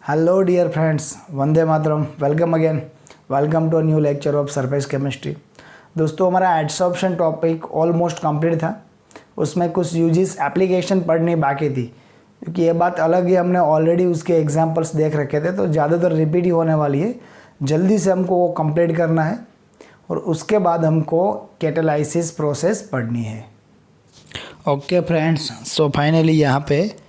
Hello dear friends, वंदे मातरम, welcome again, welcome to new lecture of surface chemistry. दोस्तों हमारा एडसॉर्प्शन टॉपिक ऑलमोस्ट कंप्लीट था। उसमें कुछ यूजेस एप्लीकेशन पढ़नी बाकी थी, क्योंकि ये बात अलग ही हमने ऑलरेडी उसके एग्जांपल्स देख रखे थे, तो ज़्यादातर रिपीट ही होने वाली है। जल्दी से हमको वो कंप्लीट करना है और उसके बाद हमको कैटालाइसिस प्रोसेस पढ़नी है। ओके फ्रेंड्स, सो फाइनली यहाँ पे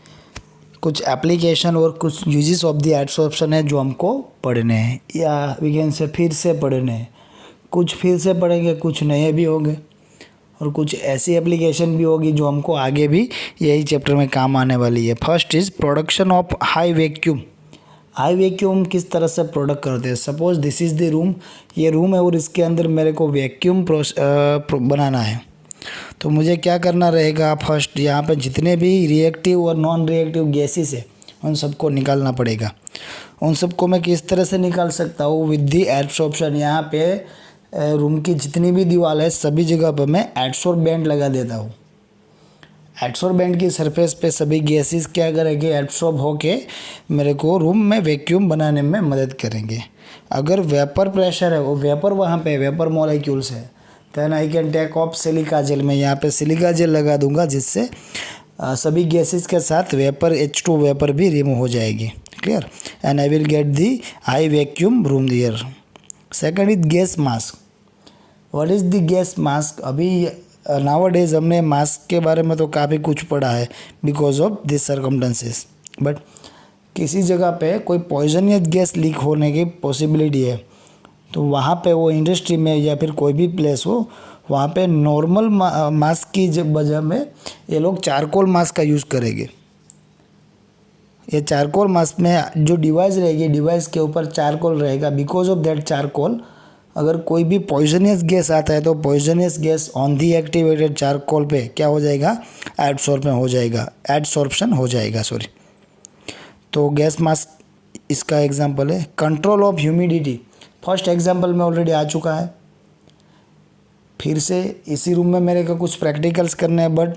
कुछ एप्लीकेशन और कुछ यूजेस ऑफ द एडसॉर्प्शन है जो हमको पढ़ने हैं, या वी कैन से फिर से पढ़ने हैं। कुछ फिर से पढ़ेंगे, कुछ नए भी होंगे और कुछ ऐसी एप्लीकेशन भी होगी जो हमको आगे भी यही चैप्टर में काम आने वाली है। First is production of high vacuum. High vacuum किस तरह से प्रोडक्ट करते हैं। Suppose this is the room, ये रूम है और इसके अंदर मेरे को वैक्यूम बनाना है, तो मुझे क्या करना रहेगा। फर्स्ट यहाँ पे जितने भी रिएक्टिव और नॉन रिएक्टिव गैसेस है उन सबको निकालना पड़ेगा। उन सबको मैं किस तरह से निकाल सकता हूँ, विद दी एडसॉर्प्शन। यहाँ पे रूम की जितनी भी दीवार है सभी जगह पर मैं एडसॉर्बेंट लगा देता हूँ। एडसॉर्बेंट की सरफेस पे सभी गैसेस क्या करेंगे, एडसॉर्ब होके मेरे को रूम में वैक्यूम बनाने में मदद करेंगे। अगर वेपर प्रेशर है, वो वेपर वहाँ पे वेपर मॉलिक्यूल्स है, then I can take of silica gel. मैं यहाँ पे सिलिका जेल लगा दूंगा, जिससे सभी गैसेस के साथ वेपर H2 वेपर भी रिमूव हो जाएगी। Clear, and I will get the high vacuum room there. Second is gas mask. What is the gas mask. अभी नाउ डेज हमने मास्क के बारे में तो काफ़ी कुछ पढ़ा है because of this circumstances, but किसी जगह पे कोई पॉइजनियस गैस लीक होने की पॉसिबिलिटी है, तो वहाँ पे वो इंडस्ट्री में या फिर कोई भी प्लेस हो, वहाँ पे नॉर्मल मास्क की वजह में ये लोग चारकोल मास्क का यूज़ करेंगे। ये चारकोल मास्क में जो डिवाइस रहेगी, डिवाइस के ऊपर चारकोल रहेगा। बिकॉज ऑफ दैट चारकोल, अगर कोई भी पॉइजनियस गैस आता है तो poisonous gas on the activated charcoal पे क्या हो जाएगा, एडसॉर्प्शन हो जाएगा। सॉरी, तो गैस मास्क इसका एग्जाम्पल है। Control of humidity, first example में ऑलरेडी आ चुका है। फिर से इसी रूम में मेरे को कुछ प्रैक्टिकल्स करने हैं, but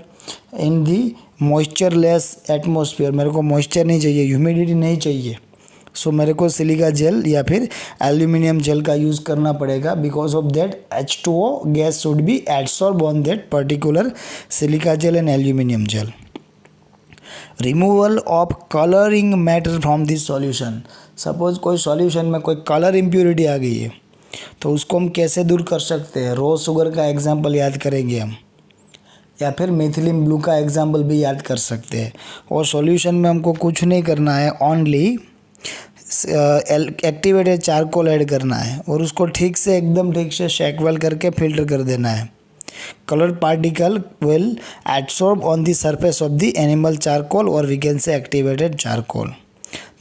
in the moisture less atmosphere. मेरे को मॉइस्चर नहीं चाहिए, ह्यूमिडिटी नहीं चाहिए, सो मेरे को सिलिका जेल या फिर एल्यूमिनियम जेल का यूज़ करना पड़ेगा। Because of that H2O gas should be adsorb on that particular silica gel and aluminium gel. Removal of colouring matter from this solution. Suppose कोई सॉल्यूशन में कोई कलर इम्प्योरिटी आ गई है, तो उसको हम कैसे दूर कर सकते हैं। रो शुगर का एग्जांपल याद करेंगे हम, या फिर मिथिलीन ब्लू का एग्जांपल भी याद कर सकते हैं। और सॉल्यूशन में हमको कुछ नहीं करना है, ओनली एक्टिवेटेड चारकोल ऐड करना है और उसको ठीक से एकदम ठीक से शेक वेल करके फिल्टर कर देना है। Colored particle will adsorb on the surface of the animal charcoal, or we can say activated charcoal.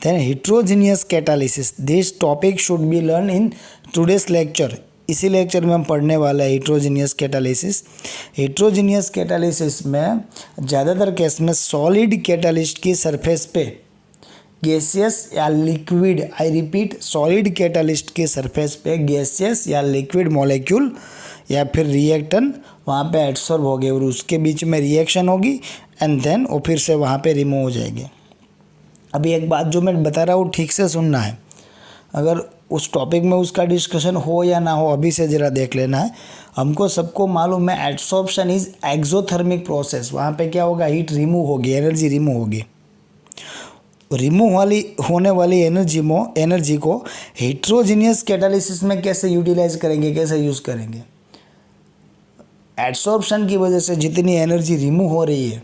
Then heterogeneous catalysis. This topic should be learned in today's lecture. इसी lecture में हम पढ़ने वाला है heterogeneous catalysis. heterogeneous catalysis में ज़्यादातर case में solid catalyst की सरफेस पे गैसियस या liquid, I repeat, solid catalyst के सरफेस पे गैसियस या लिक्विड मॉलिक्यूल या फिर रिएक्टेंट वहाँ पे एडसॉर्ब हो गए और उसके बीच में रिएक्शन होगी एंड देन वो फिर से वहाँ पे रिमूव हो जाएंगे। अभी एक बात जो मैं बता रहा हूँ ठीक से सुनना है। अगर उस टॉपिक में उसका डिस्कशन हो या ना हो, अभी से ज़रा देख लेना है। हमको सबको मालूम है एडसॉर्प्शन इज़ एक्सोथर्मिक प्रोसेस। वहाँ पे क्या होगा, हीट रिमूव होगी, एनर्जी रिमूव होगी। होने वाली एनर्जी को हेट्रोजीनियस कैटालिसिस में कैसे यूटिलाइज करेंगे, कैसे यूज़ करेंगे। एडसॉर्प्शन की वजह से जितनी एनर्जी रिमूव हो रही है,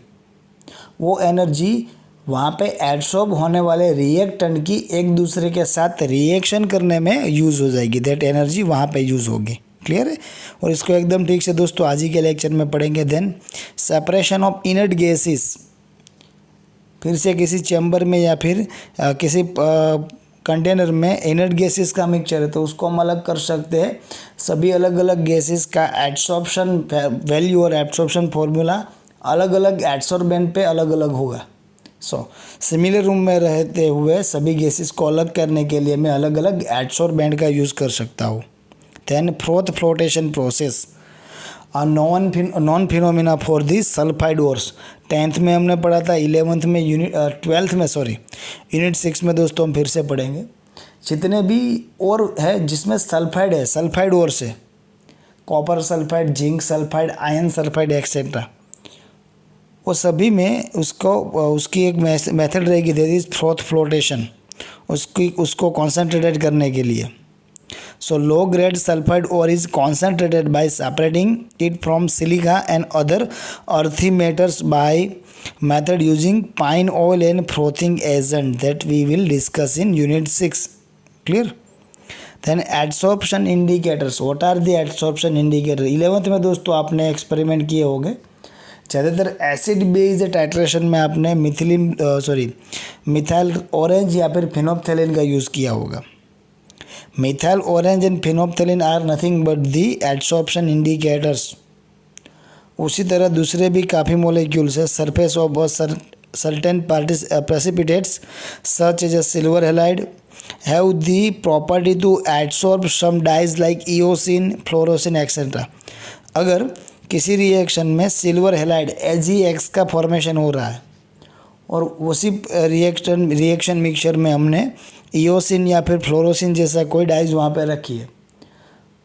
वो एनर्जी वहाँ पे एडसॉर्ब होने वाले रिएक्टेंट की एक दूसरे के साथ रिएक्शन करने में यूज़ हो जाएगी। दैट एनर्जी वहाँ पे यूज़ होगी। क्लियर है। और इसको एकदम ठीक से दोस्तों आज ही के लेक्चर में पढ़ेंगे। Then separation of inert gases. फिर से किसी चैम्बर में या फिर किसी कंटेनर में इनर्ट गैसेस का मिक्सचर है, तो उसको हम अलग कर सकते हैं। सभी अलग अलग गैसेस का एडसॉर्प्शन वैल्यू और एडसॉर्प्शन फॉर्मूला अलग अलग एडसॉर्बेंट पे अलग अलग होगा। सो सिमिलर रूम में रहते हुए सभी गैसेस को अलग करने के लिए मैं अलग अलग एडसॉर्बेंट का यूज़ कर सकता हूँ। Then flotation process. Known phenomena for the sulphide ores. 10th में हमने पढ़ा था, 11th में ट्वेल्थ में यूनिट 6 में दोस्तों हम फिर से पढ़ेंगे। जितने भी और है जिसमें सल्फाइड है, सल्फाइड ओर्स है, copper sulphide, zinc sulphide, iron sulphide etcetera, वो सभी में उसकी एक मेथड रहेगी, दैट इज फ्रोथ फ्लोटेशन, उसको कॉन्सेंट्रेटेड करने के लिए। So low grade sulfide ore is concentrated by separating it from silica and other earthy matters by method using pine oil and frothing agent that we will discuss in unit 6. Clear? Then adsorption indicators. What are the adsorption indicators? 11th में दोस्तों आपने experiment किए होंगे। ज़्यादातर acid based titration में आपने methyl orange या फिर फिनोप्थेलिन का यूज़ किया होगा। Methyl orange and phenolphthalein are nothing but the adsorption indicators. उसी तरह दूसरे भी काफ़ी मोलिक्यूल्स है, surface of certain precipitates such as a silver halide have the property to adsorb some dyes like eosin, fluorescein etcetera. अगर किसी reaction में silver halide AgX का फॉर्मेशन हो रहा है और उसी रिएक्शन मिक्सचर में हमने ईओसिन या फिर फ्लोरोसिन जैसा कोई डाइज वहाँ पे रखी है,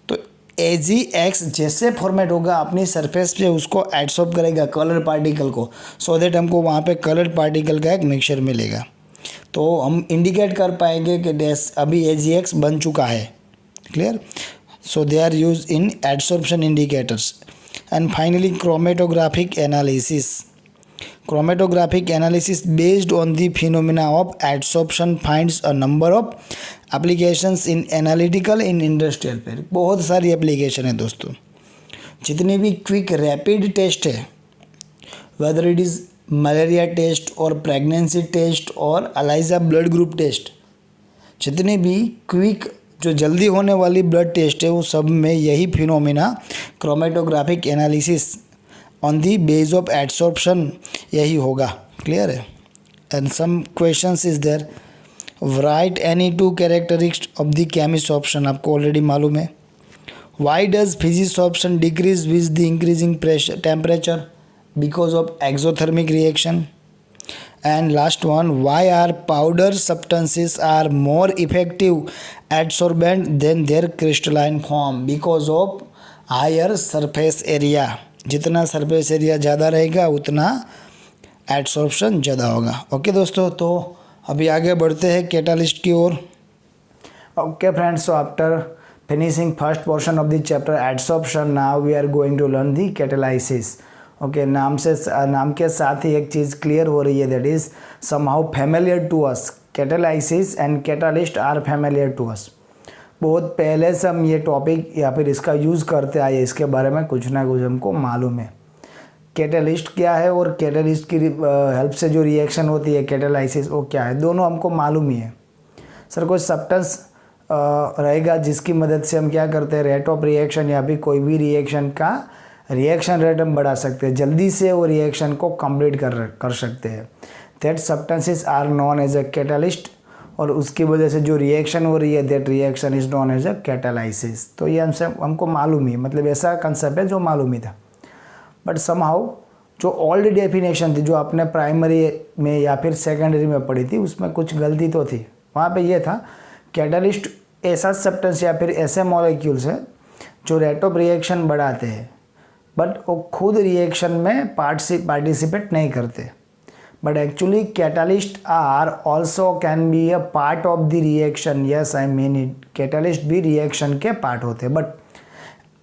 तो AgX जैसे फॉर्मेट होगा अपनी सरफेस पे उसको एडसॉर्ब करेगा कलर पार्टिकल को, सो दैट हमको वहाँ पे कलर पार्टिकल का एक मिक्सचर मिलेगा। तो हम इंडिकेट कर पाएंगे कि अभी AgX बन चुका है। Clear? So they are use in adsorption indicators. And finally chromatographic analysis. Chromatographic analysis based on the phenomena of adsorption finds a number of applications in analytical and industrial पे बहुत सारी एप्लीकेशन है दोस्तों। जितने भी क्विक रैपिड टेस्ट है, whether it is malaria test और pregnancy test और अलाइजा ब्लड ग्रुप टेस्ट, जितने भी क्विक जो जल्दी होने वाली ब्लड टेस्ट है वो सब में यही phenomena chromatographic analysis on the base of adsorption यही होगा। क्लियर है? And some questions is there, right any two characteristics of the chemisorption, आपको ऑलरेडी मालूम है। Why does physisorption decrease with the increasing pressure temperature? Because of exothermic reaction. And last one, why are powder substances are more effective adsorbent than their crystalline form? Because of higher surface area. जितना surface area ज़्यादा रहेगा उतना adsorption ज़्यादा होगा। Okay दोस्तों, तो अभी आगे बढ़ते हैं कैटालिस्ट की ओर। Okay friends, so after finishing first portion of the chapter adsorption, now we are going to learn the catalysis. Okay, नाम के साथ ही एक चीज़ क्लियर हो रही है, that is somehow familiar to us. Catalysis and catalyst are familiar to us. बहुत पहले से हम ये टॉपिक या फिर इसका यूज़ करते आए, इसके बारे में कुछ ना कुछ हमको मालूम है। कैटालिस्ट क्या है और कैटालिस्ट की हेल्प से जो रिएक्शन होती है कैटालाइसिस वो क्या है, दोनों हमको मालूम ही है। सर कोई सब्सटेंस रहेगा जिसकी मदद से हम क्या करते हैं, रेट ऑफ रिएक्शन या फिर कोई भी रिएक्शन का रिएक्शन रेट हम बढ़ा सकते हैं, जल्दी से वो रिएक्शन को कंप्लीट कर सकते हैं। That substances are known as a catalyst, और उसकी वजह से जो रिएक्शन हो रही है that reaction is known as a catalysis. तो ये हमको मालूम ही, मतलब ऐसा कंसेप्ट है जो मालूम ही था। बट समहाउ जो ओल्ड डेफिनेशन थी जो आपने प्राइमरी में या फिर सेकेंडरी में पढ़ी थी उसमें कुछ गलती तो थी। वहाँ पे ये था कैटालिस्ट ऐसा सब्सटेंस या फिर ऐसे मॉलिक्यूल्स है जो रेट ऑफ रिएक्शन बढ़ाते हैं, बट वो खुद रिएक्शन में पार्टिसिपेट नहीं करते। But actually catalyst are also can be a part of the reaction. Yes, I mean it. Catalyst भी reaction के part होते हैं, but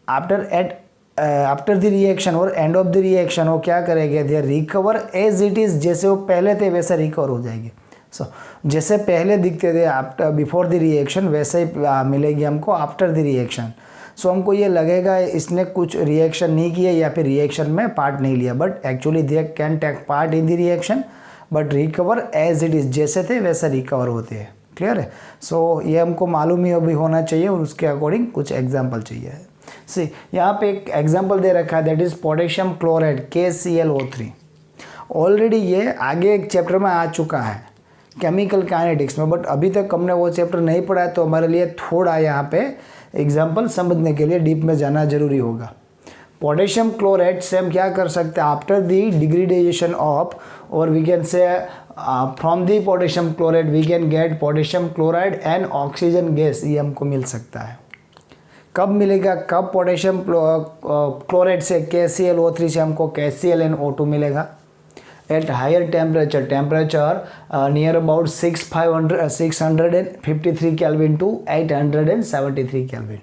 after the reaction और end of the reaction वो क्या करेंगे, they recover as it is। जैसे वो पहले थे वैसे रिकवर हो जाएंगे। सो जैसे पहले दिखते थे आफ्टर बिफोर द रिएक्शन वैसे ही मिलेगी हमको आफ्टर द रिएक्शन। सो हमको ये लगेगा इसने कुछ रिएक्शन नहीं किया या फिर रिएक्शन में पार्ट नहीं लिया, but actually they can take part in the reaction but recover as it is, जैसे थे वैसे रिकवर होते हैं। क्लियर है? सो ये हमको मालूम ही अभी होना चाहिए और उसके अकॉर्डिंग कुछ एग्जाम्पल चाहिए। सी यहाँ पे एक एग्जाम्पल दे रखा है, that is potassium chloride KClO3। Already ये आगे एक चैप्टर में आ चुका है केमिकल काइनेटिक्स में, बट अभी तक हमने वो चैप्टर नहीं पढ़ा है, तो हमारे लिए थोड़ा यहाँ पे एग्जाम्पल समझने के लिए डीप में जाना जरूरी होगा। पोटेशियम क्लोराइड से हम क्या कर सकते हैं, आफ्टर द डिग्रेडेशन ऑफ, और we can say from the potassium chloride we can get potassium chloride and oxygen gas, ये हमको मिल सकता है। कब मिलेगा, कब पोटेशियम क्लोराइड से KClO3 से हमको KClNO2 मिलेगा, at higher temperature near about 653 kelvin to 873 kelvin,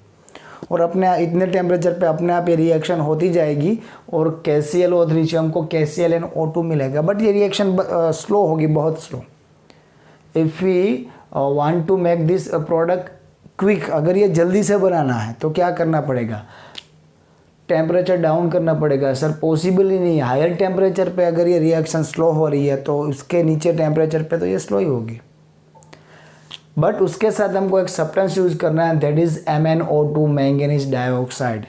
और अपने इतने टेम्परेचर पे अपने आप ये रिएक्शन होती जाएगी और KClO3 से हमको KClNO2 मिलेगा। बट ये रिएक्शन स्लो होगी, बहुत slow. If we want to make this product quick, अगर ये जल्दी से बनाना है तो क्या करना पड़ेगा, टेम्परेचर डाउन करना पड़ेगा। सर पॉसिबल ही नहीं, हायर टेम्परेचर पे अगर ये रिएक्शन स्लो हो रही है तो उसके नीचे टेम्परेचर पे तो ये स्लो ही होगी। बट उसके साथ हमको एक सब्सटेंस यूज करना है, that is MnO2 manganese dioxide.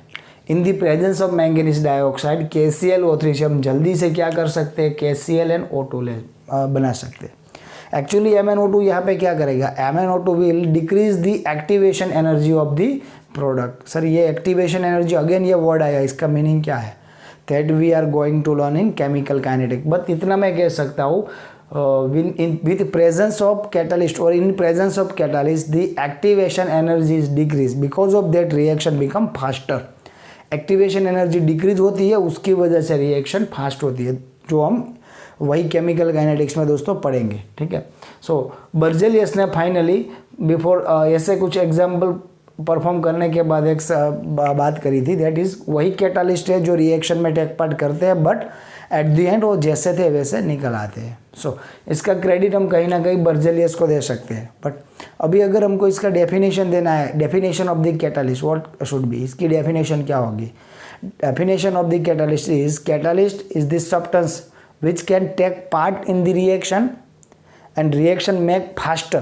In the presence of manganese dioxide KClO3 से हम जल्दी से क्या कर सकते हैं, KClNO2 बना सकते हैं। एक्चुअली MnO2 यहाँ पे क्या करेगा, MnO2 will decrease the activation energy of the product. Sir ये एक्टिवेशन एनर्जी, अगेन ये वर्ड आया, इसका मीनिंग क्या है, that we are going to learn in chemical kinetic. But इतना मैं कह सकता हूँ, with presence of catalyst or in presence of catalyst the activation energy is decreased, because of that reaction become faster। Activation energy decrease होती है, उसकी वजह से रिएक्शन फास्ट होती है, जो हम वही केमिकल काइनेटिक्स में दोस्तों पढ़ेंगे। ठीक है। सो बर्जेलियस ने फाइनली बिफोर ऐसे कुछ एग्जाम्पल परफॉर्म करने के बाद एक बात करी थी, दैट इज वही कैटालिस्ट है जो रिएक्शन में टेक पार्ट करते हैं, बट एट द एंड वो जैसे थे वैसे निकल आते हैं। सो इसका क्रेडिट हम कहीं ना कहीं बर्जेलियस को दे सकते हैं। बट अभी अगर हमको इसका डेफिनेशन देना है, definition of the catalyst what should be, इसकी डेफिनेशन क्या होगी, definition of the catalyst is the substance which can take part in the reaction and reaction make faster,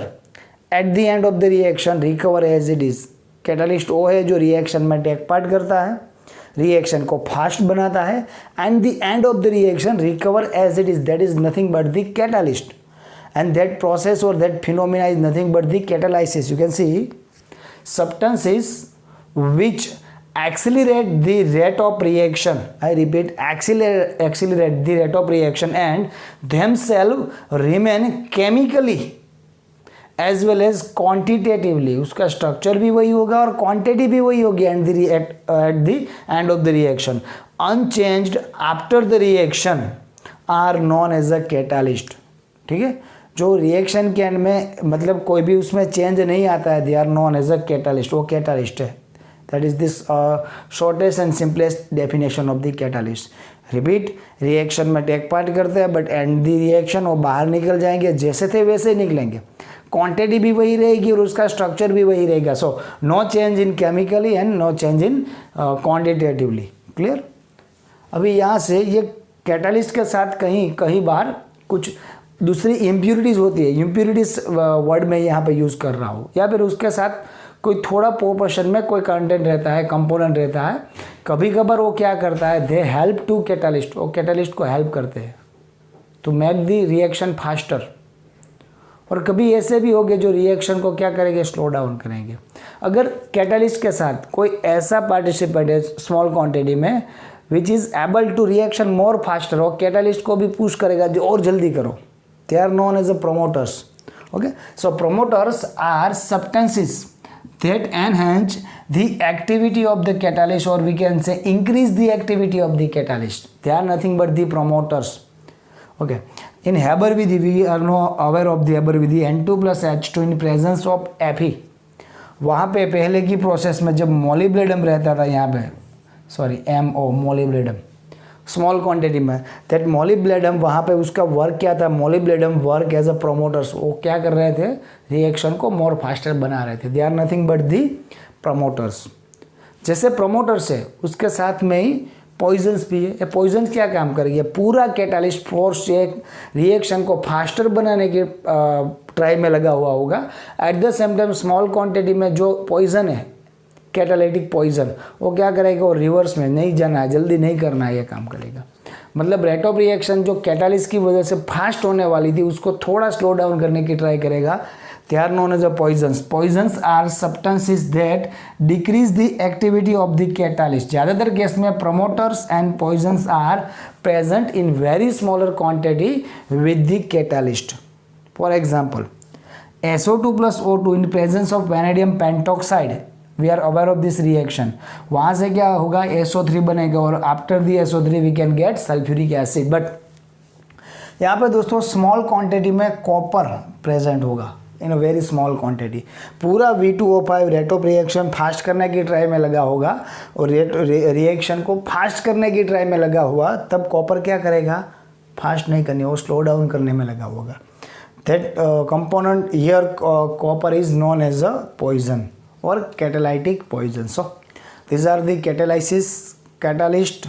at the end of the reaction recover as it is। Catalyst वो है जो reaction में take part करता है, reaction को fast बनाता है, and the end of the reaction recover as it is, that is nothing but the catalyst, and that process और that phenomena is nothing but the catalysis. You can see substances which accelerate the rate of reaction, I repeat, accelerate the rate of reaction and themselves remain chemically as well as quantitatively, उसका structure भी वही होगा और quantity भी वही होगी at the end of the reaction, unchanged after the reaction are known as a catalyst. ठीक है, जो रिएक्शन के एंड में मतलब कोई भी उसमें चेंज नहीं आता है, they are known as a catalyst, वो कैटालिस्ट है। That is this shortest and simplest definition of the catalyst. Repeat, reaction में टेक पार्ट करते हैं बट एंड द रिएक्शन वो बाहर निकल जाएंगे, जैसे थे वैसे निकलेंगे, क्वांटिटी भी वही रहेगी और उसका स्ट्रक्चर भी वही रहेगा। So no change in chemically and no change in quantitatively. Clear. अभी यहाँ से ये कैटालिस्ट के साथ कहीं बार कुछ दूसरी इम्प्यूरिटीज़ होती है, इम्प्यूरिटीज़ वर्ड में यहाँ पे यूज़ कर रहा हूँ, या फिर उसके साथ कोई थोड़ा प्रोपोर्शन में कोई कंटेंट रहता है, कंपोनेंट रहता है। कभी कभार वो क्या करता है, दे हेल्प टू कैटालिस्ट, वो कैटालिस्ट को हेल्प करते हैं to make the reaction faster. और कभी ऐसे भी होंगे जो रिएक्शन को क्या करेंगे, स्लो डाउन करेंगे। अगर कैटालिस्ट के साथ कोई ऐसा पार्टिसिपेंट है स्मॉल क्वांटिटी में which is able to reaction more faster, वो कैटालिस्ट को भी पुश करेगा जो और जल्दी करो। They are known as a promoters. Okay, so promoters are substances that enhance the activity of the catalyst, or we can say increase the activity of the catalyst. They are nothing but the promoters. Okay, in Haber Vidhi we are now aware of the Haber Vidhi, N2 plus H2 in presence of Fe। वहाँ पे पहले की process में जब मोलिब्लेडम रहता था, यहाँ पे सॉरी MO मोलिब्लेडम स्मॉल क्वांटिटी में, दैट मोलिब्लेडम वहाँ पे उसका वर्क क्या था, मोलिब्लेडम वर्क एज अ प्रोमोटर्स। वो क्या कर रहे थे, रिएक्शन को मोर फास्टर बना रहे थे। They are nothing but the promoters. जैसे प्रोमोटर्स है उसके साथ में ही पॉइजन्स भी है। ये पॉइजन्स क्या काम करेंगे, पूरा कैटालिस्ट फोर्स एक रिएक्शन को फास्टर बनाने के ट्राई में लगा हुआ होगा। Eight the same time small quantity में जो पॉइजन है, कैटालिटिक पॉइजन, वो क्या करेगा, वो रिवर्स में नहीं जाना है, जल्दी नहीं करना है, ये काम करेगा। मतलब रेट ऑफ रिएक्शन जो कैटालिस्ट की वजह से फास्ट होने वाली थी उसको थोड़ा स्लो डाउन करने की ट्राई करेगा, they are known as a poisons. Poisons are substances that decrease the activity of the catalyst. ज़्यादातर केस में promoters and poisons are present in very smaller quantity with the catalyst. For example, SO2 plus O2 in presence of vanadium pentoxide, we are aware of this reaction. वहाँ से क्या होगा, SO3 बनेगा और after the SO3 we can get sulfuric acid. But यहाँ पे दोस्तों small quantity में कॉपर प्रेजेंट होगा इन अ वेरी स्मॉल क्वांटिटी. पूरा V2O5 rate of reaction fast करने की ट्राई में लगा होगा और रिएक्शन को फास्ट करने की ट्राई में लगा हुआ, तब कॉपर क्या करेगा, फास्ट नहीं करनी, वो स्लो डाउन करने में लगा होगा. That component here copper is known as a poison और catalytic poison. So this are the catalysis, catalyst,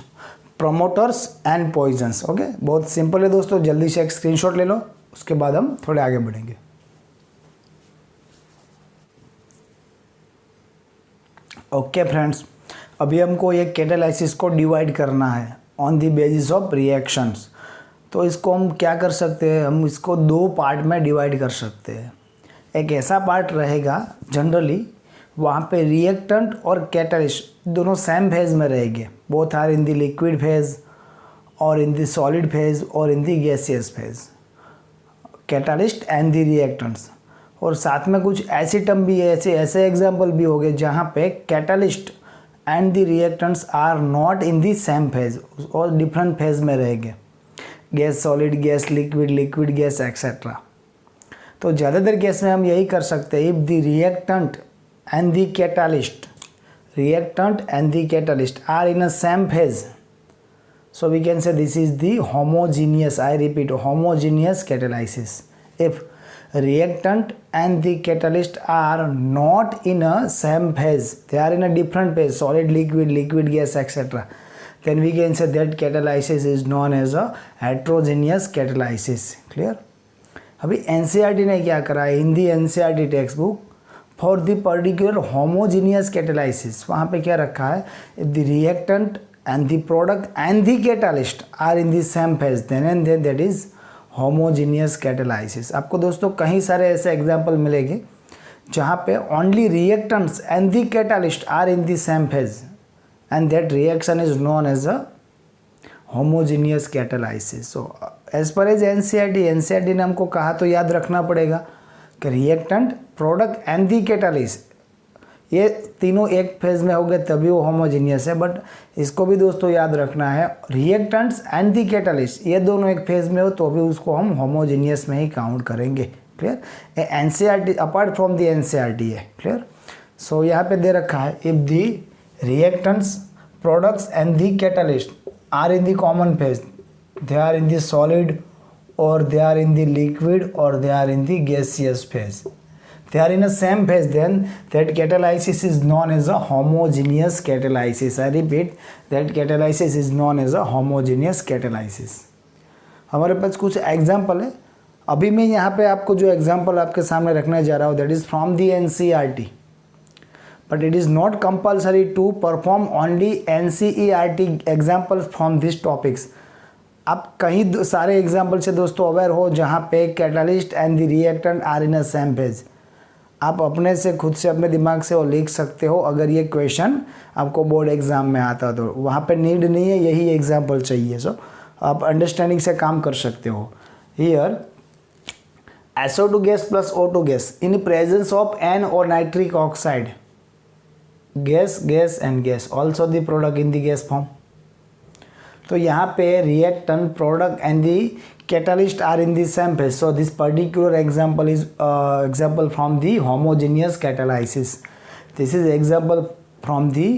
promoters and poisons. Okay, बहुत सिंपल है दोस्तों. जल्दी से एक स्क्रीनशॉट ले लो, उसके बाद हम थोड़े आगे बढ़ेंगे. ओके फ्रेंड्स, अभी हमको ये कैटालाइसिस को डिवाइड करना है on the basis of reactions. तो इसको हम क्या कर सकते हैं, हम इसको दो पार्ट में डिवाइड कर सकते हैं. एक ऐसा पार्ट रहेगा जनरली वहाँ पे रिएक्टेंट और कैटालिस्ट दोनों सेम फेज में रहेंगे. Both are in the liquid phase और इन द सॉलिड फेज और in the gaseous phase, catalyst and the reactants. और साथ में कुछ ऐसी टर्म भी है, ऐसे एग्जांपल भी हो गए जहाँ पे catalyst and the reactants are not in the same phase और डिफरेंट फेज में रहेंगे. Gas solid, gas liquid, liquid gas etcetera. तो ज़्यादातर केस में हम यही कर सकते हैं, if the reactant and the catalyst, reactant and the catalyst are in a same phase, so we can say this is the homogeneous, I repeat, homogeneous catalysis. If reactant and the catalyst are not in a same phase, they are in a different phase, solid, liquid, liquid gas etc., then we can say that catalysis is known as a heterogeneous catalysis. Clear? अभी NCERT ने क्या करा है, in the NCERT text book for the particular homogeneous catalysis, वहाँ पे क्या रखा है, if the reactant and the product and the catalyst are in the same phase then and then that is homogeneous catalysis. आपको दोस्तों कहीं सारे ऐसे एग्जांपल मिलेंगे जहाँ पे only reactants and the catalyst are in the same phase and that reaction is known as a homogeneous catalysis. So as per as NCERT ने हमको कहा तो याद रखना पड़ेगा कि reactant, product and the catalyst ये तीनों एक फेज में हो गए तभी वो होमोजीनियस है. बट इसको भी दोस्तों याद रखना है, रिएक्टेंट्स एंड दी कैटालिस्ट ये दोनों एक फेज में हो तो भी उसको हम होमोजीनियस में ही काउंट करेंगे. Clear? NCERT apart from the NCERT है. क्लियर? सो यहाँ पे दे रखा है, if the reactants, products and the catalyst are in the common phase, they are in the solid or they are in the liquid or they are in the gaseous phase, they are in a same phase, then that catalysis is known as a homogeneous catalysis. I repeat, that catalysis is known as a homogeneous catalysis. हमारे पास कुछ example है. अभी मैं यहाँ पे आपको जो example आपके सामने रखने जा रहा हूँ, that is from the NCERT, but it is not compulsory to perform only NCERT examples from these topics. आप कहीं सारे एग्जाम्पल से दोस्तों अवेयर हो जहाँ पे catalyst and the reactant are in a same phase. आप अपने से खुद से अपने दिमाग से वो लिख सकते हो अगर ये क्वेश्चन आपको बोर्ड एग्जाम में आता तो. वहाँ पे नीड नहीं है, यही एग्जाम्पल चाहिए. सो आप अंडरस्टैंडिंग से काम कर सकते हो. Here SO2 gas plus O2 gas in presence of N और nitric oxide, gas gas and gas, also the product in the gas form. तो यहाँ पे reactant, product and the catalyst are in the same phase. So this particular example is example from the homogeneous catalysis. This is example from the,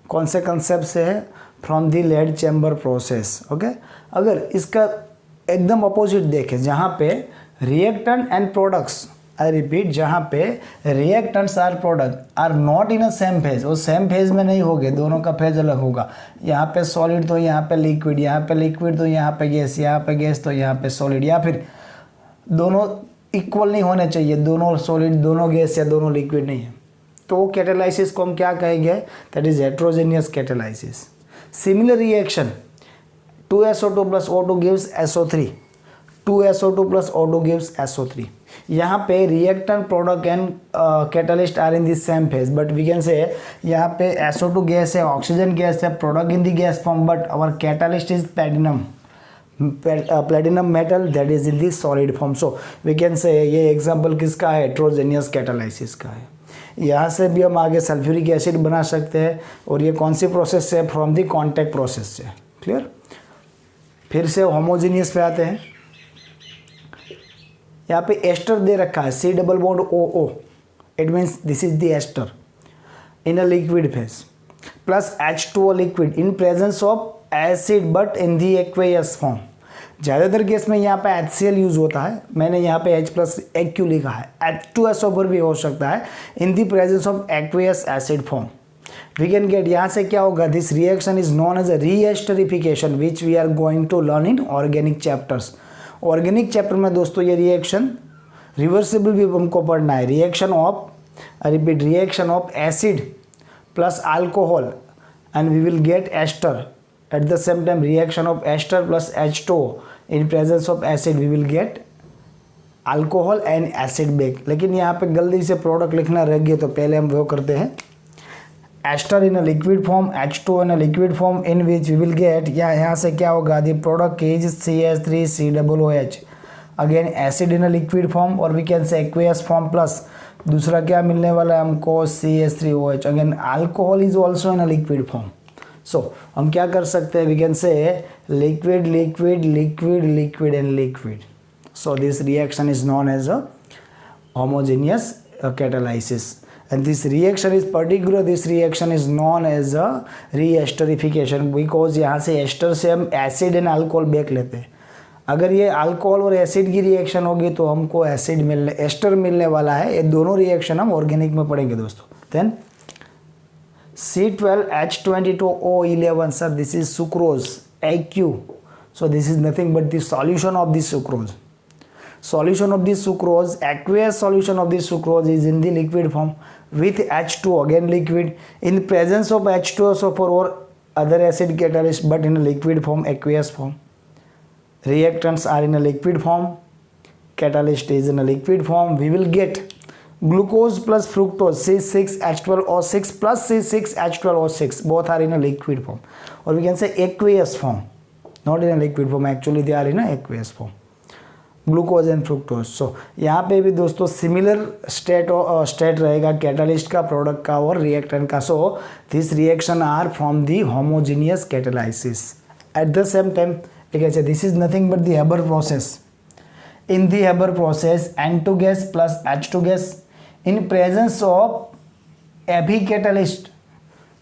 कौन से concept से है, from the lead chamber process. Okay, अगर इसका एकदम opposite देखें जहाँ पे reactant and products, I repeat, जहाँ पे reactants are product are not in a same phase, वो सेम फेज में नहीं होंगे, दोनों का फेज अलग होगा. यहाँ पे सॉलिड तो यहाँ पे लिक्विड, यहाँ पे लिक्विड तो यहाँ पे गैस, यहाँ पे गैस तो यहाँ पे सॉलिड, या फिर दोनों इक्वल नहीं होने चाहिए, दोनों सॉलिड, दोनों गैस या दोनों लिक्विड नहीं है, तो कैटालाइसिस को हम क्या कहेंगे, that is heterogeneous catalysis. Similar reaction 2SO2 plus O2 gives SO3, 2SO2 plus O2 gives SO3. यहाँ पे reactant product and catalyst are in this same phase, but we can say यहाँ पे SO2 गैस है, oxygen gas है, product in the gas form, but our catalyst is platinum metal that is in the solid form. So we can say ये example किसका है, heterogeneous catalysis का है. यहाँ से भी हम आगे सल्फ्यूरिक एसिड बना सकते हैं, और ये कौन सी प्रोसेस से, फ्रॉम दी कॉन्टैक्ट प्रोसेस से. क्लियर. फिर से होमोजीनियस पे आते हैं. यहाँ पे एस्टर दे रखा है C double bond OO, it means this is the ester in a liquid phase, plus H2O liquid in presence of acid but in the aqueous form. ज़्यादातर केस में यहाँ पे HCl यूज होता है, मैंने यहाँ पे H प्लस क्यों लिखा है, H2SO पर भी हो सकता है in the presence of aqueous acid form. We can get, यहाँ से क्या होगा, this reaction is known as a reesterification which we are going to learn in organic chapters. Organic chapter में दोस्तों ये रिएक्शन रिवर्सिबल भी हमको पढ़ना है. Reaction of, repeat, reaction of acid plus alcohol and we will get ester. At the same time reaction of ester plus H2O in presence of acid we will get alcohol and acid back. लेकिन यहाँ पे गलती से product लिखना रह गया, तो पहले हम वो करते हैं. Ester in a liquid form, H2O in a liquid form in which we will get, यहाँ से क्या होगा, the product is CH3COOH. Again acid in a liquid form, और we can say aqueous form, plus दूसरा क्या मिलने वाला है हमको, CH3OH. Again alcohol is also in a liquid form. So हम क्या कर सकते हैं, we can say liquid liquid liquid liquid and liquid. So this reaction is known as a homogeneous catalysis, and this reaction is particular, this reaction is known as a reesterification because यहाँ से ester से हम acid and alcohol back लेते हैं. अगर ये alcohol और acid की रिएक्शन होगी तो हमको एस्टर मिलने वाला है. ये दोनों रिएक्शन हम ऑर्गेनिक में पढ़ेंगे दोस्तों. Then C12H22O11, sir, this is sucrose, AQ. So this is nothing but the solution of this sucrose. Solution of this sucrose, aqueous solution of this sucrose is in the liquid form with H2O, again liquid, in presence of H2SO4 or other acid catalyst, but in a liquid form, aqueous form. Reactants are in a liquid form, catalyst is in a liquid form. We will get glucose plus fructose, C6H12O6 plus C6H12O6, both are in a liquid form, or we can say aqueous form, not in a liquid form, actually they are in a aqueous form, glucose and fructose. So यहाँ पे भी दोस्तों similar state रहेगा catalyst का, product का और reactant का. So this reaction are from the homogeneous catalysis. At the same time we can say this is nothing but the Haber process. In the Haber process N2 gas plus H2 gas in presence of एभी catalyst.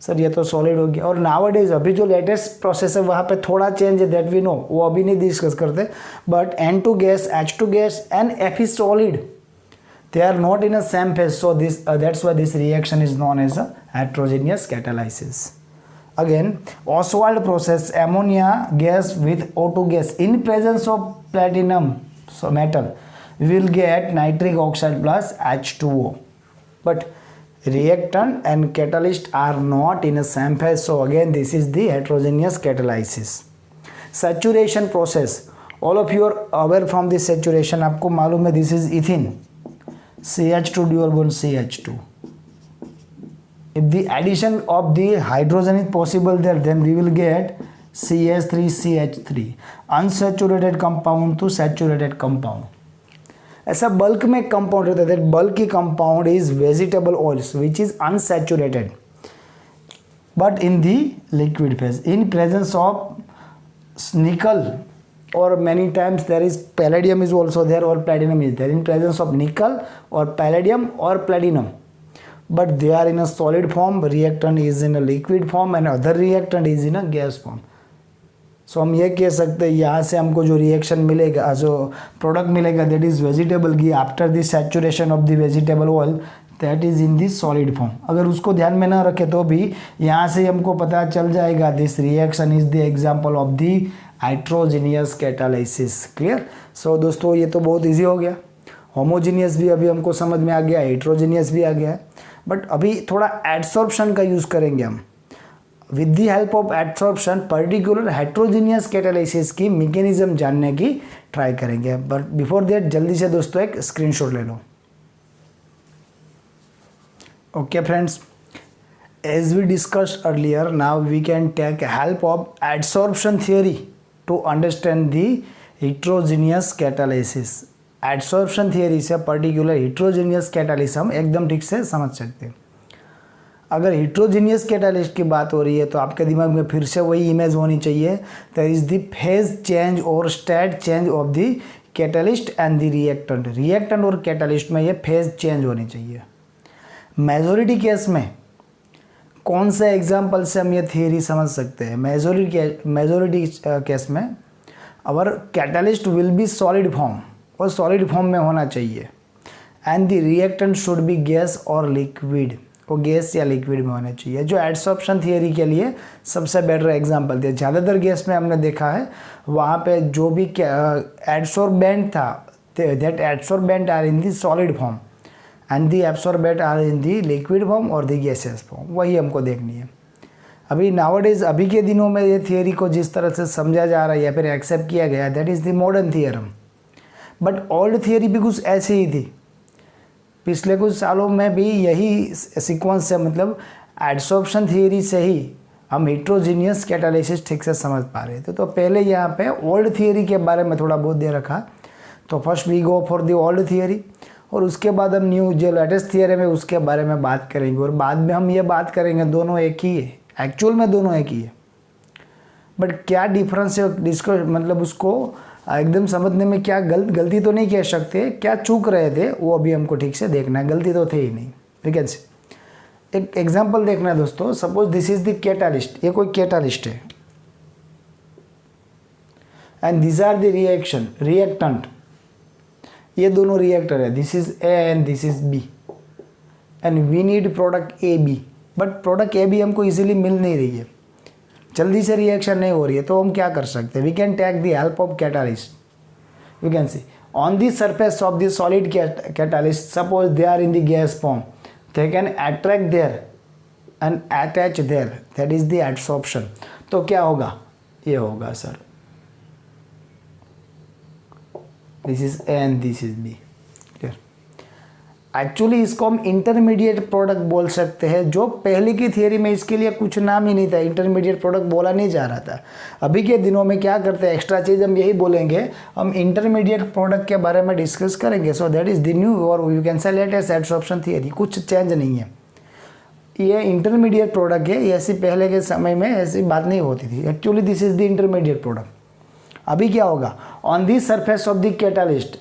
Sir ये तो solid हो गया. और nowadays अभी जो latest process है वहाँ पे थोड़ा चेंज है, दैट वी नो, वो अभी नहीं डिस्कस करते. But N2 gas, H2 gas and Fe solid, they are not in a same phase. So this that's why this reaction is known as a heterogeneous catalysis. Again Ostwald process, ammonia gas with O2 gas in presence of platinum metal, we will get nitric oxide plus H2O. But reactant and catalyst are not in a same phase, so again this is the heterogeneous catalysis. Saturation process, all of you are aware from this saturation, आपको मालूम है, this is ethene, CH2 dual bond CH2. If the addition of the hydrogen is possible there, then we will get CH3CH3, unsaturated compound to saturated compound. ऐसा bulk में compound रहता है, bulky compound is vegetable oils which is unsaturated but in the liquid phase in presence of nickel, और many times there is palladium is also there और platinum is there. In presence of nickel और palladium और platinum, but they are in a solid form. Reactant is in a liquid form and other reactant is in a gas form. So हम ये कह सकते हैं यहाँ से हमको जो रिएक्शन मिलेगा, जो प्रोडक्ट मिलेगा, that is vegetable ghee after the saturation of the vegetable oil, that is in the solid form. अगर उसको ध्यान में ना रखे तो भी यहाँ से हमको पता चल जाएगा this reaction is the example of the heterogeneous catalysis. Clear. So दोस्तों ये तो बहुत ईजी हो गया. होमोजीनियस भी अभी हमको समझ में आ गया, हेट्रोजेनियस भी आ गया है. बट अभी थोड़ा एडसॉर्प्शन का यूज़ करेंगे हम. With the help of adsorption particular heterogeneous catalysis की मैकेनिज्म जानने की ट्राई करेंगे। बट बिफोर दैट जल्दी से दोस्तों एक स्क्रीनशॉट ले लो। Okay friends, as we discussed earlier, now we can take help of adsorption theory to understand the heterogeneous catalysis। adsorption theory से पर्टिकुलर heterogeneous catalysis हम एकदम ठीक से समझ सकते हैं। अगर heterogeneous catalyst की बात हो रही है तो आपके दिमाग में फिर से वही इमेज होनी चाहिए, there is the phase change और state change of the catalyst and the reactant। reactant और catalyst में ये phase change होनी चाहिए। मेजोरिटी केस में कौन से एग्जाम्पल से हम ये थियरी समझ सकते हैं? मेजोरिटी केस में our catalyst will be solid form और सॉलिड फॉर्म में होना चाहिए, and the reactant should be gas और लिक्विड, वो गैस या लिक्विड में होना चाहिए, जो एडसॉर्प्शन थियरी के लिए सबसे बेटर एग्जाम्पल थे। ज़्यादातर केस में हमने देखा है वहाँ पे जो भी एडसॉर्बेंट था, that adsorbent are in the solid form and the absorbent are in the liquid form और दी गैसेस फॉर्म, वही हमको देखनी है। अभी नाउअडेज अभी के दिनों में ये थियरी को जिस तरह से समझा जा रहा है या फिर एक्सेप्ट किया गया, that is the modern theorem. But old theory भी कुछ ऐसी ही थी। पिछले कुछ सालों में भी यही सीक्वेंस से, मतलब एडसॉर्प्शन थियरी से ही हम हेट्रोजीनियस कैटालिसिस ठीक से समझ पा रहे थे। तो पहले यहाँ पे ओल्ड थियरी के बारे में थोड़ा बहुत दे रखा, तो first we go for the old theory और उसके बाद हम न्यू जो लेटेस्ट थियरी है उसके बारे में बात करेंगे, और बाद में हम ये बात करेंगे दोनों एक ही है, एक्चुअल में दोनों एक ही है, बट क्या डिफरेंस है डिस्को, मतलब उसको एकदम समझने में क्या गलती तो नहीं कह सकते, क्या चूक रहे थे वो अभी हमको ठीक से देखना है, गलती तो थे ही नहीं। ठीक है, एक एग्जाम्पल देखना है दोस्तों। Suppose this is the catalyst, ये कोई कैटालिस्ट है, and this are the reaction reactant, ये दोनों रिएक्टर है, this is A and this is B, and we need product A B, but product A B हमको इजीली मिल नहीं रही है, जल्दी से रिएक्शन नहीं हो रही है। तो हम क्या कर सकते हैं? We can take the help of catalyst. You can see on the surface of the solid catalyst, suppose they are in the gas form, they can attract there and attach there, that is the adsorption. तो क्या होगा? ये होगा sir, this is A and this is B. Clear? Actually इसको हम intermediate product बोल सकते हैं, जो पहले की थियरी में इसके लिए कुछ नाम ही नहीं था, इंटरमीडिएट प्रोडक्ट बोला नहीं जा रहा था। अभी के दिनों में क्या करते हैं, एक्स्ट्रा चीज़ हम यही बोलेंगे, हम इंटरमीडिएट प्रोडक्ट के बारे में डिस्कस करेंगे। So that is the new और you can say latest adsorption theory, कुछ चेंज नहीं है। ये इंटरमीडिएट प्रोडक्ट है, ऐसी पहले के समय में ऐसी बात नहीं होती थी। Actually this is the intermediate product. अभी क्या होगा? On the surface of the catalyst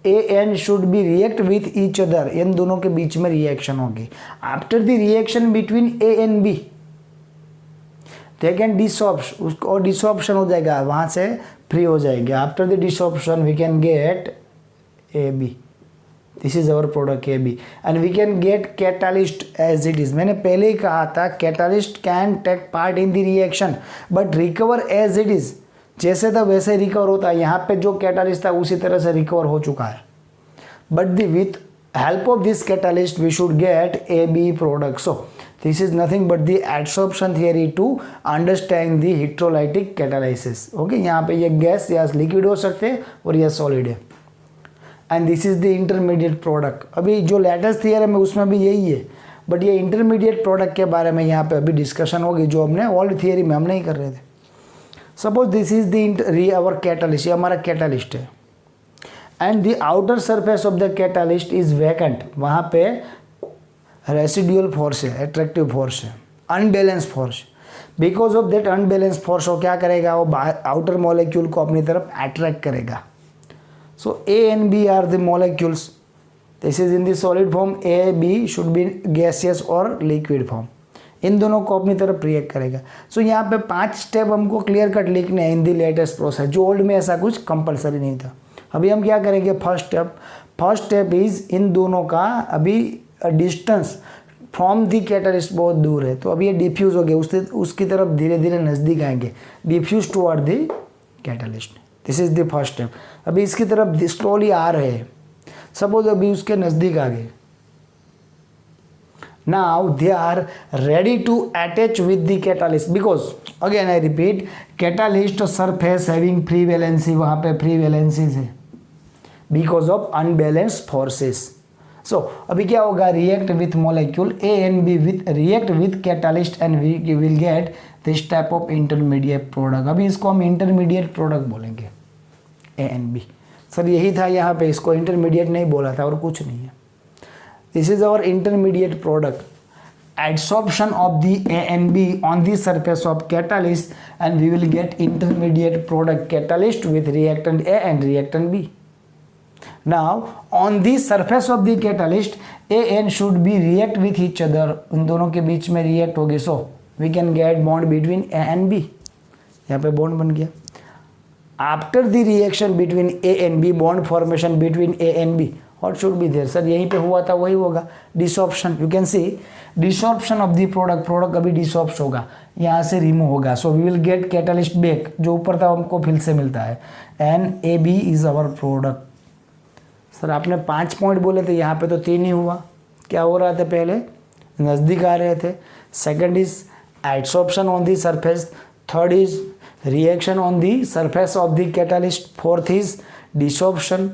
A and should be react with each other, इन दोनों के बीच में रिएक्शन होगी। After the reaction between A and B they can desorption, उसको डिसॉर्प्शन हो जाएगा, वहाँ से फ्री हो जाएगी। After the desorption we can get A B, this is our product A B, and we can gate catalyst as it is. मैंने पहले ही कहा था catalyst can take part in the reaction but recover as it is, जैसे था वैसे recover होता है। यहाँ पे जो कैटालिस्ट था उसी तरह से रिकवर हो चुका है, but with help of this catalyst we should get A B product. So this is nothing but the adsorption theory to understand the electrolytic catalysis. Okay, यहाँ पे ये गैस या लिक्विड हो सकते हैं और ये सॉलिड है, and this is the intermediate product. अभी जो लेटेस्ट थियरी है उसमें भी यही है, बट ये इंटरमीडिएट प्रोडक्ट के बारे में यहाँ पे अभी डिस्कशन होगी, जो हमने ओल्ड थियरी में हम नहीं कर रहे थे। Suppose this is the our catalyst, ये हमारा कैटालिस्ट है, and the outer surface of the catalyst is vacant, वहाँ पे रेसिडुअल फोर्स है, एट्रैक्टिव फोर्स है, unbalance force. Because of that unbalance force वो क्या करेगा? वो आउटर मॉलिक्यूल को अपनी तरफ अट्रैक्ट करेगा। So A and B are the molecules, this is in the solid form, A B should be gaseous और लिक्विड फॉर्म, इन दोनों को अपनी तरफ रिएक्ट करेगा। सो यहाँ पे 5 स्टेप हमको क्लियर कट लिखने हैं इन दी लेटेस्ट प्रोसेस, जो ओल्ड में ऐसा कुछ कंपलसरी नहीं था। अभी हम क्या करेंगे? फर्स्ट स्टेप इज इन दोनों का अभी डिस्टेंस फ्रॉम दी कैटालिस्ट बहुत दूर है, तो अभी ये डिफ्यूज हो गया, उसकी तरफ धीरे धीरे नज़दीक आएंगे, diffuse toward the catalyst. This is the first step. अभी इसकी तरफ स्लोली आ रहे हैं, सपोज अभी उसके नज़दीक आ गए। Now they are ready to attach with the catalyst because again I repeat, catalyst surface having free valency, वहाँ पे free valencies है because of unbalanced forces. So अभी क्या होगा, react with molecule A and B with react with catalyst and we will get this type of intermediate product. अभी इसको हम intermediate product बोलेंगे A and B. सर यही था यहाँ पे, इसको intermediate नहीं बोला था और कुछ नहीं है. This is our intermediate product. Adsorption of the A and B on the surface of catalyst and we will get intermediate product catalyst with reactant A and reactant B. Now on the surface of the catalyst A and should be react with each other. उन दोनों के बीच में react होगी, so we can get bond between A and B. यहाँ पे bond बन गया. After the reaction between A and B, bond formation between A and B, what should be there? Sir यहीं पे हुआ था वही होगा, desorption. You can see desorption of the product, product अभी डिसॉर्प्ट होगा, यहाँ से रिमूव होगा. So we will get catalyst back, जो ऊपर था हमको फिर से मिलता है. And A B is our product. Sir आपने 5 पॉइंट बोले थे, यहाँ पे तो 3 ही हुआ. क्या हो रहा था, पहले नज़दीक आ रहे थे. Second is adsorption on the surface, third is reaction on the surface of the catalyst, fourth is desorption,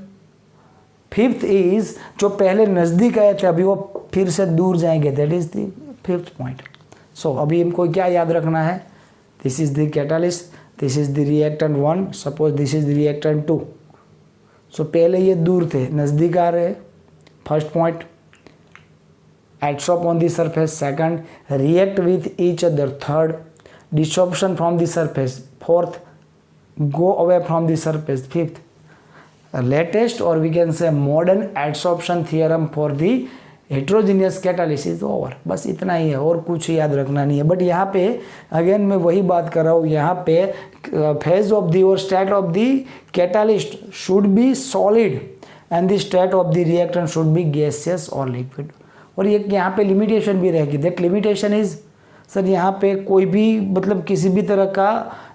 fifth is जो पहले नज़दीक आए थे अभी वो फिर से दूर जाएंगे, that is the fifth point. So अभी हमको क्या याद रखना है, this is the catalyst, this is the reactant 1, suppose this is the reactant 2. So पहले ये दूर थे, नज़दीक आ रहे, first point. Adsorb on the surface, second. React with each other, third. Desorption from the surface, fourth. Go away from the surface, fifth. Latest or we can say modern adsorption theorem for the heterogeneous catalyst is over. बस इतना ही है, और कुछ याद रखना नहीं है. But यहाँ पे अगेन मैं वही बात कर रहा हूँ, यहाँ पे फेज ऑफ दी और state of the catalyst should be solid and the state of the reactant should be gaseous और लिक्विड. और ये यहाँ पे लिमिटेशन भी रहेगी. दैट लिमिटेशन इज, सर यहाँ पे कोई भी मतलब किसी भी तरह का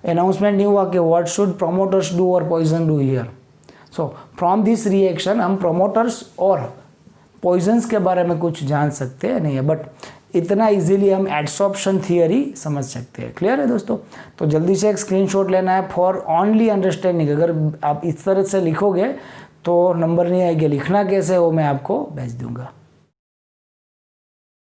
अनाउंसमेंट नहीं हुआ कि व्हाट शुड प्रोमोटर्स डू और poison do here. So from this reaction हम प्रोमोटर्स और पॉइजन्स के बारे में कुछ जान सकते हैं नहीं है, बट इतना इजीली हम एडसॉर्प्शन थियरी समझ सकते हैं. क्लियर है दोस्तों. तो जल्दी से एक स्क्रीनशॉट लेना है फॉर ओनली अंडरस्टैंडिंग. अगर आप इस तरह से लिखोगे तो नंबर नहीं आएगा. लिखना कैसे वो मैं आपको भेज दूंगा.